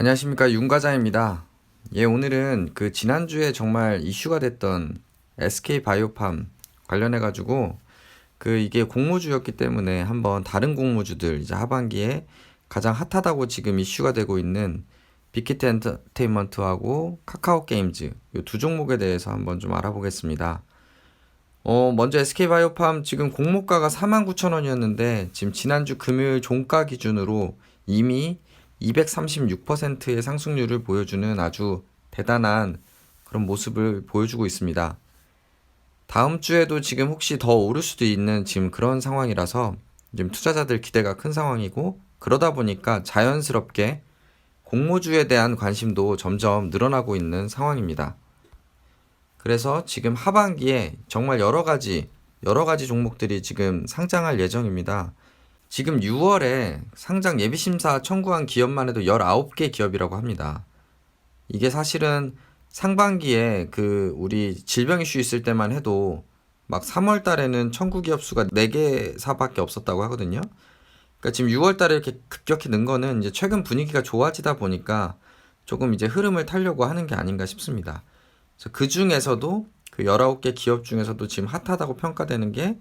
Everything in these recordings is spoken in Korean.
안녕하십니까, 윤과장입니다. 오늘은 그 지난주에 정말 이슈가 됐던 SK바이오팜 관련해가지고 이게 공모주였기 때문에 한번 다른 공모주들 이제 하반기에 가장 핫하다고 지금 이슈가 되고 있는 빅히트 엔터테인먼트하고 카카오 게임즈 이 두 종목에 대해서 한번 좀 알아보겠습니다. 먼저 SK바이오팜 지금 공모가가 49,000원이었는데 지금 지난주 금요일 종가 기준으로 이미 236%의 상승률을 보여주는 아주 대단한 그런 모습을 보여주고 있습니다. 다음 주에도 지금 혹시 더 오를 수도 있는 지금 그런 상황이라서 지금 투자자들 기대가 큰 상황이고, 그러다 보니까 자연스럽게 공모주에 대한 관심도 점점 늘어나고 있는 상황입니다. 그래서 지금 하반기에 정말 여러 가지 종목들이 지금 상장할 예정입니다. 지금 6월에 상장 예비심사 청구한 기업만 해도 19개 기업이라고 합니다. 이게 사실은 상반기에 우리 질병 이슈 있을 때만 해도 막 3월 달에는 청구 기업 수가 4개사밖에 없었다고 하거든요. 그러니까 지금 6월 달에 이렇게 급격히 는 거는 이제 최근 분위기가 좋아지다 보니까 조금 이제 흐름을 타려고 하는 게 아닌가 싶습니다. 그래서 그 중에서도 그 19개 기업 중에서도 지금 핫하다고 평가되는 게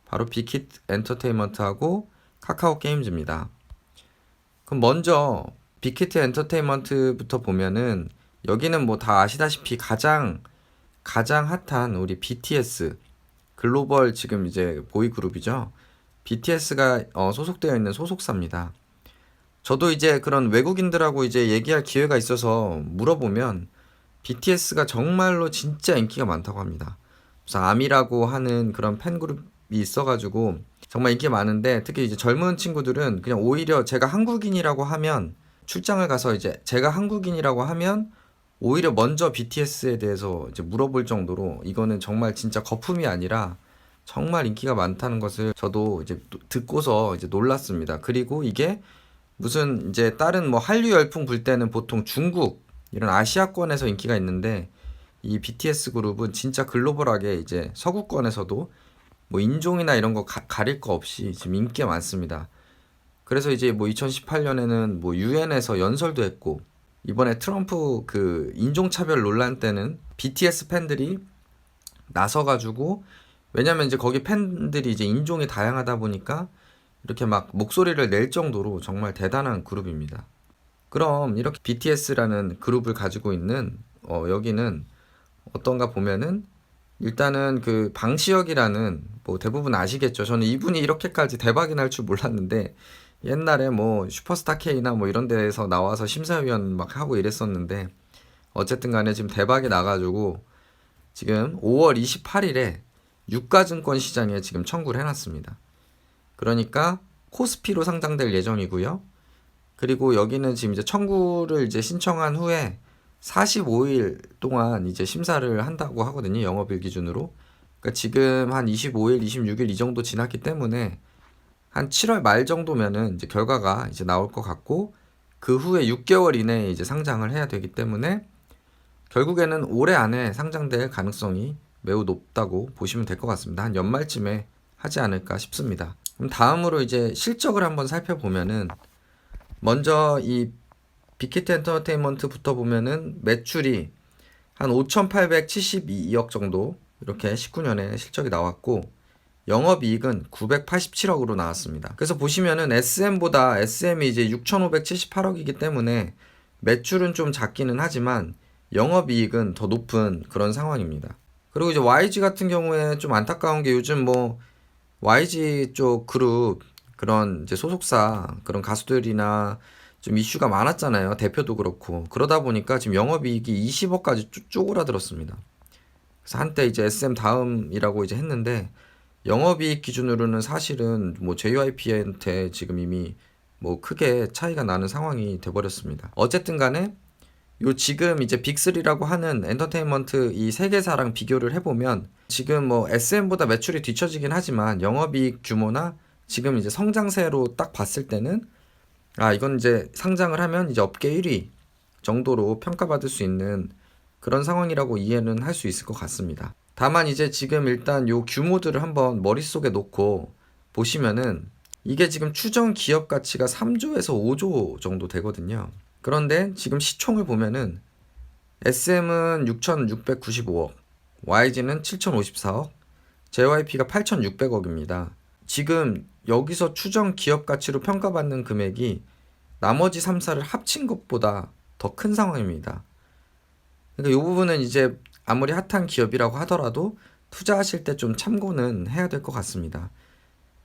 바로 빅히트 엔터테인먼트하고 카카오 게임즈입니다. 그럼 먼저 빅히트 엔터테인먼트부터 보면은 여기는 뭐 다 아시다시피 가장 핫한 우리 BTS 글로벌 지금 이제 보이그룹이죠. BTS가 소속되어 있는 소속사입니다. 저도 이제 그런 외국인들하고 이제 얘기할 기회가 있어서 물어보면 BTS가 정말로 진짜 인기가 많다고 합니다. 그래서 아미라고 하는 그런 팬그룹이 있어가지고 정말 인기 많은데, 특히 이제 젊은 친구들은 그냥 오히려 제가 한국인이라고 하면 출장을 가서 이제 제가 한국인이라고 하면 오히려 먼저 BTS에 대해서 이제 물어볼 정도로 이거는 정말 진짜 거품이 아니라 정말 인기가 많다는 것을 저도 이제 듣고서 이제 놀랐습니다. 그리고 이게 무슨 이제 다른 뭐 한류 열풍 불 때는 보통 중국 이런 아시아권에서 인기가 있는데, 이 BTS 그룹은 진짜 글로벌하게 이제 서구권에서도 뭐 인종이나 이런 거 가릴 거 없이 지금 인기가 많습니다. 그래서 이제 뭐 2018년에는 뭐 유엔에서 연설도 했고, 이번에 트럼프 그 인종차별 논란 때는 BTS 팬들이 나서가지고, 왜냐면 이제 거기 팬들이 이제 인종이 다양하다 보니까 이렇게 막 목소리를 낼 정도로 정말 대단한 그룹입니다. 그럼 이렇게 BTS라는 그룹을 가지고 있는 여기는 어떤가 보면은, 일단은 그 방시혁이라는, 뭐 대부분 아시겠죠. 저는 이분이 이렇게까지 대박이 날 줄 몰랐는데 옛날에 뭐 슈퍼스타 K나 뭐 이런 데에서 나와서 심사위원 막 하고 이랬었는데, 어쨌든 간에 지금 대박이 나가지고 지금 5월 28일에 유가증권 시장에 지금 청구를 해놨습니다. 그러니까 코스피로 상장될 예정이고요. 그리고 여기는 지금 이제 청구를 이제 신청한 후에 45일 동안 이제 심사를 한다고 하거든요. 영업일 기준으로. 그러니까 지금 한 25일, 26일 이 정도 지났기 때문에 한 7월 말 정도면은 이제 결과가 이제 나올 것 같고, 그 후에 6개월 이내에 이제 상장을 해야 되기 때문에 결국에는 올해 안에 상장될 가능성이 매우 높다고 보시면 될 것 같습니다. 한 연말쯤에 하지 않을까 싶습니다. 그럼 다음으로 이제 실적을 한번 살펴보면은, 먼저 이 빅히트 엔터테인먼트부터 보면은 매출이 한 5,872억 정도 이렇게 19년에 실적이 나왔고, 영업이익은 987억으로 나왔습니다. 그래서 보시면은 SM이 이제 6,578억이기 때문에 매출은 좀 작기는 하지만 영업이익은 더 높은 그런 상황입니다. 그리고 이제 YG 같은 경우에 좀 안타까운 게, 요즘 뭐 YG 쪽 그룹 그런 이제 소속사 그런 가수들이나 좀 이슈가 많았잖아요. 대표도 그렇고. 그러다 보니까 지금 영업이익이 20억까지 쪼그라들었습니다. 그래서 한때 이제 SM 다음이라고 이제 했는데, 영업이익 기준으로는 사실은 뭐 JYP한테 지금 이미 뭐 크게 차이가 나는 상황이 돼버렸습니다. 어쨌든 간에 요 지금 이제 빅3라고 하는 엔터테인먼트 이 세 개사랑 비교를 해보면, 지금 뭐 SM보다 매출이 뒤처지긴 하지만 영업이익 규모나 지금 이제 성장세로 딱 봤을 때는 이건 이제 상장을 하면 이제 업계 1위 정도로 평가받을 수 있는 그런 상황이라고 이해는 할 수 있을 것 같습니다. 다만 이제 지금 일단 요 규모들을 한번 머릿속에 놓고 보시면은, 이게 지금 추정 기업 가치가 3조에서 5조 정도 되거든요. 그런데 지금 시총을 보면은 SM은 6,695억, YG는 7,054억, JYP가 8,600억입니다. 지금 여기서 추정 기업 가치로 평가받는 금액이 나머지 3사를 합친 것보다 더 큰 상황입니다. 그러니까 이 부분은 이제 아무리 핫한 기업이라고 하더라도 투자하실 때 좀 참고는 해야 될 것 같습니다.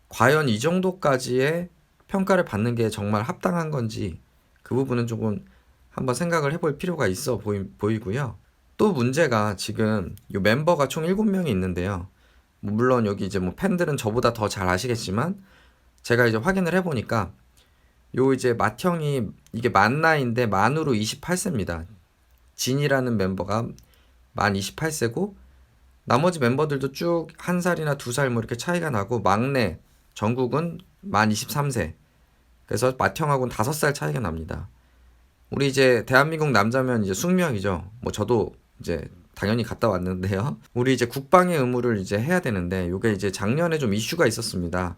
과연 이 정도까지의 평가를 받는 게 정말 합당한 건지 그 부분은 조금 한번 생각을 해볼 필요가 있어 보이고요. 또 문제가 지금 이 멤버가 총 7명이 있는데요. 물론 여기 이제 뭐 팬들은 저보다 더 잘 아시겠지만 제가 이제 확인을 해보니까 요 이제 맏형이 이게 만 나이인데 만으로 28세입니다. 진이라는 멤버가 만 28세고 나머지 멤버들도 쭉 한 살이나 두 살 뭐 이렇게 차이가 나고 막내 정국은 만 23세. 그래서 맏형하고는 5살 차이가 납니다. 우리 이제 대한민국 남자면 이제 숙명이죠. 뭐 저도 이제 당연히 갔다 왔는데요. 우리 이제 국방의 의무를 이제 해야 되는데 요게 이제 작년에 좀 이슈가 있었습니다.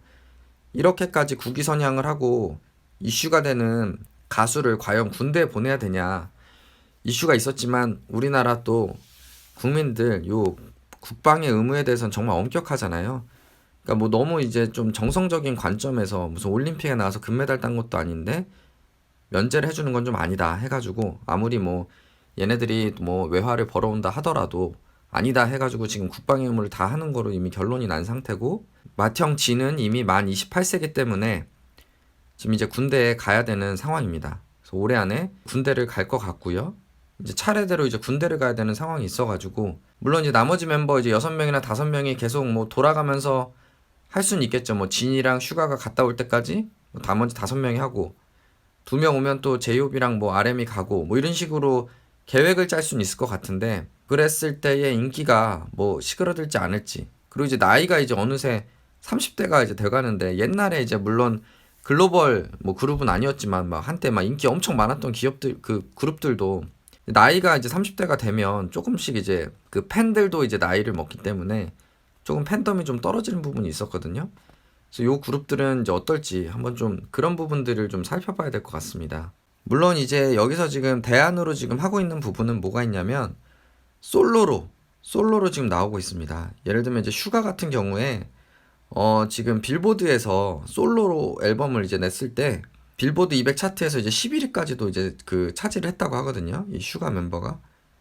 이렇게까지 국위 선양을 하고 이슈가 되는 가수를 과연 군대에 보내야 되냐 이슈가 있었지만 우리나라 또 국민들 요 국방의 의무에 대해서는 정말 엄격하잖아요. 그러니까 뭐 너무 이제 좀 정성적인 관점에서 무슨 올림픽에 나와서 금메달 딴 것도 아닌데 면제를 해주는 건 좀 아니다 해가지고 아무리 뭐 얘네들이 뭐 외화를 벌어온다 하더라도 아니다 해가지고 지금 국방의 의무를 다 하는 거로 이미 결론이 난 상태고 맏형 진은 이미 만 28세기 때문에 지금 이제 군대에 가야 되는 상황입니다. 그래서 올해 안에 군대를 갈 것 같고요. 이제 차례대로 이제 군대를 가야 되는 상황이 있어가지고 물론 이제 나머지 멤버 이제 6명이나 5명이 계속 뭐 돌아가면서 할 수는 있겠죠. 뭐 진이랑 슈가가 갔다 올 때까지 뭐 나머지 5명이 하고 2명 오면 또 제이홉이랑 뭐 RM이 가고 뭐 이런 식으로 계획을 짤 수는 있을 것 같은데 그랬을 때의 인기가 뭐 시그러들지 않을지 그리고 이제 나이가 이제 어느새 30대가 이제 돼가는데 옛날에 이제 물론 글로벌 뭐 그룹은 아니었지만 막 한때 막 인기 엄청 많았던 기업들 그 그룹들도 나이가 이제 30대가 되면 조금씩 이제 그 팬들도 이제 나이를 먹기 때문에 조금 팬덤이 좀 떨어지는 부분이 있었거든요. 그래서 요 그룹들은 이제 어떨지 한번 좀 그런 부분들을 좀 살펴봐야 될 것 같습니다. 물론 이제 여기서 지금 대안으로 지금 하고 있는 부분은 뭐가 있냐면 솔로로 지금 나오고 있습니다. 예를 들면 이제 슈가 같은 경우에 지금 빌보드에서 솔로로 앨범을 이제 냈을 때 빌보드 200 차트에서 이제 11위까지도 이제 그 차지를 했다고 하거든요. 이 슈가 멤버가.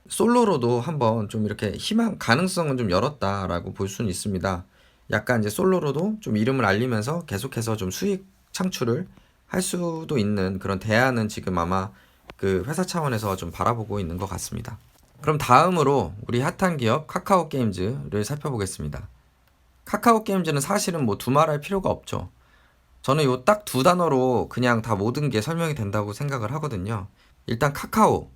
솔로로도 한번 좀 이렇게 희망, 가능성은 좀 열었다라고 볼 수는 있습니다. 약간 이제 솔로로도 좀 이름을 알리면서 계속해서 좀 수익 창출을 할 수도 있는 그런 대안은 지금 아마 그 회사 차원에서 좀 바라보고 있는 것 같습니다. 그럼 다음으로 우리 핫한 기업 카카오 게임즈를 살펴보겠습니다. 카카오 게임즈는 사실은 뭐 두말할 필요가 없죠. 저는 요 딱 두 단어로 그냥 다 모든 게 설명이 된다고 생각을 하거든요. 일단 카카오,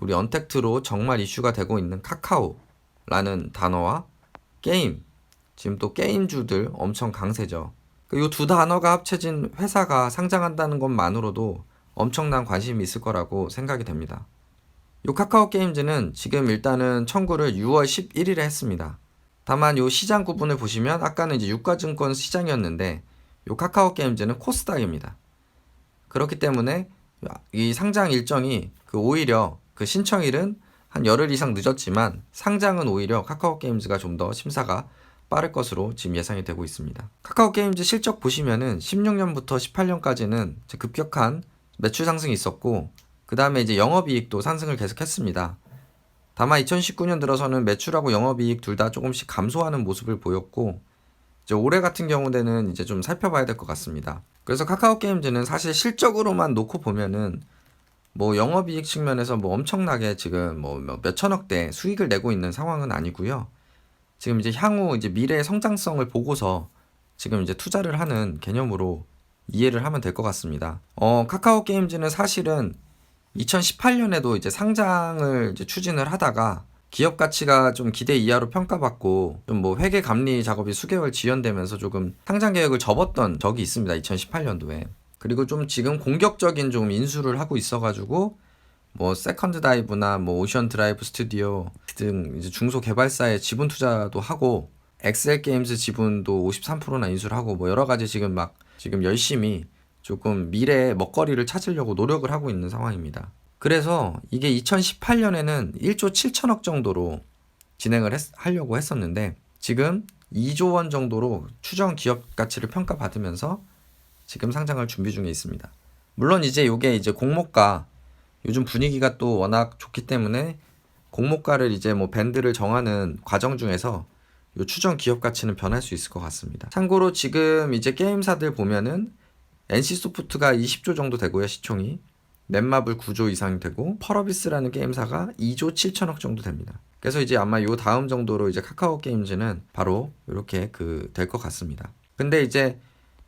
우리 언택트로 정말 이슈가 되고 있는 카카오라는 단어와 게임, 지금 또 게임주들 엄청 강세죠. 요 두 단어가 합쳐진 회사가 상장한다는 것만으로도 엄청난 관심이 있을 거라고 생각이 됩니다. 요 카카오 게임즈는 지금 일단은 청구를 6월 11일에 했습니다. 다만 요 시장 구분을 보시면 아까는 이제 유가증권 시장이었는데 요 카카오 게임즈는 코스닥입니다. 그렇기 때문에 이 상장 일정이 오히려 그 신청일은 한 열흘 이상 늦었지만 상장은 오히려 카카오 게임즈가 좀 더 심사가 빠를 것으로 지금 예상이 되고 있습니다. 카카오 게임즈 실적 보시면은 16년부터 18년까지는 급격한 매출 상승이 있었고 그 다음에 이제 영업이익도 상승을 계속했습니다. 다만 2019년 들어서는 매출하고 영업이익 둘 다 조금씩 감소하는 모습을 보였고 이제 올해 같은 경우에는 이제 좀 살펴봐야 될 것 같습니다. 그래서 카카오 게임즈는 사실 실적으로만 놓고 보면은 뭐 영업이익 측면에서 뭐 엄청나게 지금 뭐 몇천억대 수익을 내고 있는 상황은 아니고요. 지금 이제 향후 이제 미래의 성장성을 보고서 지금 이제 투자를 하는 개념으로 이해를 하면 될 것 같습니다. 카카오 게임즈는 사실은 2018년에도 이제 상장을 이제 추진을 하다가 기업 가치가 좀 기대 이하로 평가받고 좀 뭐 회계 감리 작업이 수개월 지연되면서 조금 상장 계획을 접었던 적이 있습니다. 2018년도에. 그리고 좀 지금 공격적인 좀 인수를 하고 있어가지고 뭐 세컨드 다이브나 뭐 오션 드라이브 스튜디오 등 이제 중소 개발사에 지분 투자도 하고 엑셀 게임즈 지분도 53%나 인수를 하고 뭐 여러 가지 지금 열심히 조금 미래의 먹거리를 찾으려고 노력을 하고 있는 상황입니다. 그래서 이게 2018년에는 1조 7천억 정도로 진행을 하려고 했었는데 지금 2조 원 정도로 추정 기업 가치를 평가받으면서 지금 상장을 준비 중에 있습니다. 물론 이제 요게 이제 공모가 요즘 분위기가 또 워낙 좋기 때문에 공모가를 이제 뭐 밴드를 정하는 과정 중에서 요 추정 기업 가치는 변할 수 있을 것 같습니다. 참고로 지금 이제 게임사들 보면은 NC소프트가 20조 정도 되고요, 시총이. 넷마블 9조 이상 되고 펄어비스라는 게임사가 2조 7천억 정도 됩니다. 그래서 이제 아마 요 다음 정도로 이제 카카오 게임즈는 바로 이렇게 될 것 같습니다. 근데 이제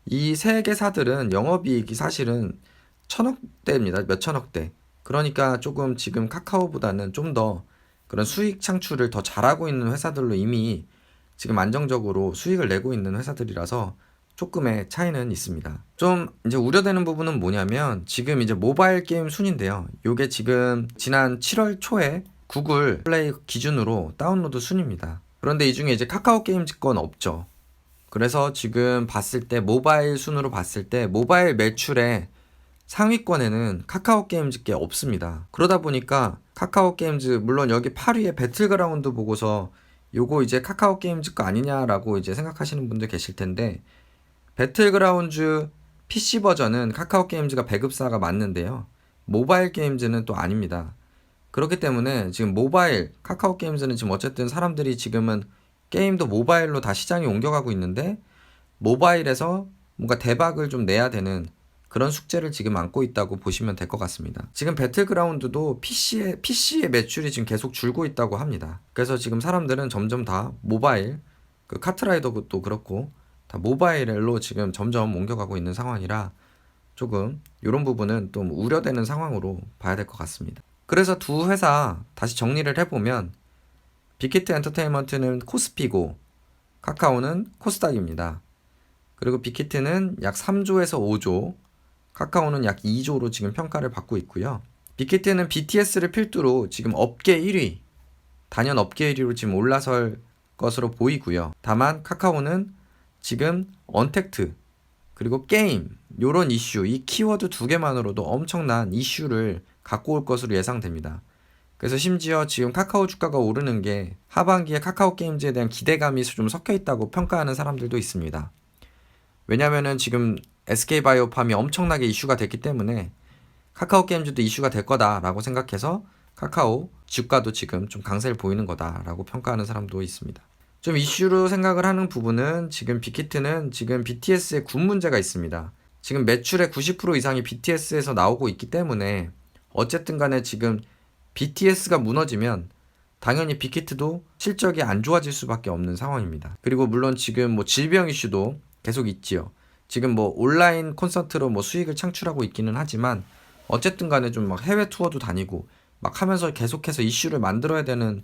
이 세 개사들은 영업이익이 사실은 천억대입니다. 몇 천억대. 그러니까 조금 지금 카카오보다는 좀 더 그런 수익 창출을 더 잘하고 있는 회사들로 이미 지금 안정적으로 수익을 내고 있는 회사들이라서 조금의 차이는 있습니다. 좀 이제 우려되는 부분은 뭐냐면 지금 이제 모바일 게임 순인데요. 요게 지금 지난 7월 초에 구글 플레이 기준으로 다운로드 순입니다. 그런데 이 중에 이제 카카오 게임즈 건 없죠. 그래서 지금 봤을 때 모바일 순으로 봤을 때 모바일 매출의 상위권에는 카카오 게임즈 게 없습니다. 그러다 보니까 카카오 게임즈 물론 여기 8위에 배틀그라운드 보고서 요거 이제 카카오 게임즈 거 아니냐라고 이제 생각하시는 분들 계실 텐데 배틀그라운드 PC 버전은 카카오 게임즈가 배급사가 맞는데요. 모바일 게임즈는 또 아닙니다. 그렇기 때문에 지금 모바일 카카오 게임즈는 지금 어쨌든 사람들이 지금은 게임도 모바일로 다 시장이 옮겨가고 있는데 모바일에서 뭔가 대박을 좀 내야 되는 그런 숙제를 지금 안고 있다고 보시면 될 것 같습니다. 지금 배틀그라운드도 PC의 매출이 지금 계속 줄고 있다고 합니다. 그래서 지금 사람들은 점점 다 모바일, 그 카트라이더도 그렇고 다 모바일로 지금 점점 옮겨가고 있는 상황이라 조금 이런 부분은 좀 우려되는 상황으로 봐야 될 것 같습니다. 그래서 두 회사 다시 정리를 해보면 빅히트 엔터테인먼트는 코스피고 카카오는 코스닥입니다. 그리고 빅히트는 약 3조에서 5조, 카카오는 약 2조로 지금 평가를 받고 있고요. 빅히트는 BTS를 필두로 지금 업계 1위, 단연 업계 1위로 지금 올라설 것으로 보이고요. 다만 카카오는 지금 언택트, 그리고 게임, 요런 이슈, 이 키워드 두 개만으로도 엄청난 이슈를 갖고 올 것으로 예상됩니다. 그래서 심지어 지금 카카오 주가가 오르는 게 하반기에 카카오 게임즈에 대한 기대감이 좀 섞여 있다고 평가하는 사람들도 있습니다. 왜냐면은 지금 SK바이오팜이 엄청나게 이슈가 됐기 때문에 카카오 게임즈도 이슈가 될 거다라고 생각해서 카카오 주가도 지금 좀 강세를 보이는 거다라고 평가하는 사람도 있습니다. 좀 이슈로 생각을 하는 부분은 지금 빅히트는 지금 BTS의 군 문제가 있습니다. 지금 매출의 90% 이상이 BTS에서 나오고 있기 때문에 어쨌든 간에 지금 BTS가 무너지면 당연히 빅히트도 실적이 안 좋아질 수밖에 없는 상황입니다. 그리고 물론 지금 뭐 질병 이슈도 계속 있지요. 지금 뭐 온라인 콘서트로 뭐 수익을 창출하고 있기는 하지만 어쨌든 간에 좀 막 해외 투어도 다니고 막 하면서 계속해서 이슈를 만들어야 되는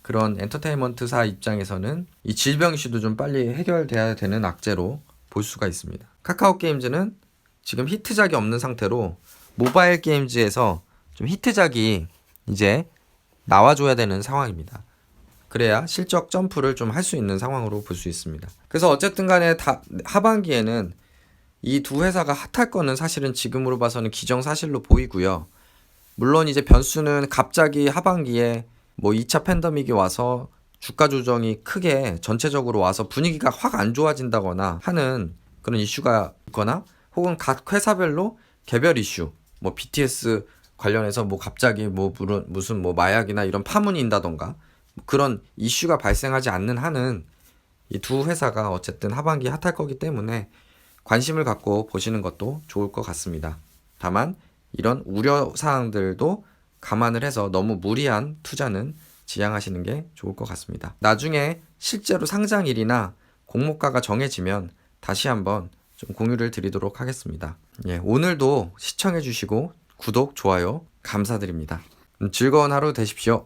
그런 엔터테인먼트사 입장에서는 이 질병 이슈도 좀 빨리 해결돼야 되는 악재로 볼 수가 있습니다. 카카오 게임즈는 지금 히트작이 없는 상태로 모바일 게임즈에서 좀 히트작이 이제 나와줘야 되는 상황입니다. 그래야 실적 점프를 좀 할 수 있는 상황으로 볼 수 있습니다. 그래서 어쨌든 간에 하반기에는 이 두 회사가 핫할 거는 사실은 지금으로 봐서는 기정사실로 보이고요. 물론 이제 변수는 갑자기 하반기에 뭐 2차 팬데믹이 와서 주가 조정이 크게 전체적으로 와서 분위기가 확 안 좋아진다거나 하는 그런 이슈가 있거나 혹은 각 회사별로 개별 이슈, 뭐 BTS 관련해서 뭐 갑자기 뭐 무슨 뭐 마약이나 이런 파문이 인다던가 그런 이슈가 발생하지 않는 한은 이 두 회사가 어쨌든 하반기 핫할 거기 때문에 관심을 갖고 보시는 것도 좋을 것 같습니다. 다만 이런 우려 사항들도 감안을 해서 너무 무리한 투자는 지양하시는 게 좋을 것 같습니다. 나중에 실제로 상장일이나 공모가가 정해지면 다시 한번 좀 공유를 드리도록 하겠습니다. 예, 오늘도 시청해 주시고 구독, 좋아요 감사드립니다. 즐거운 하루 되십시오.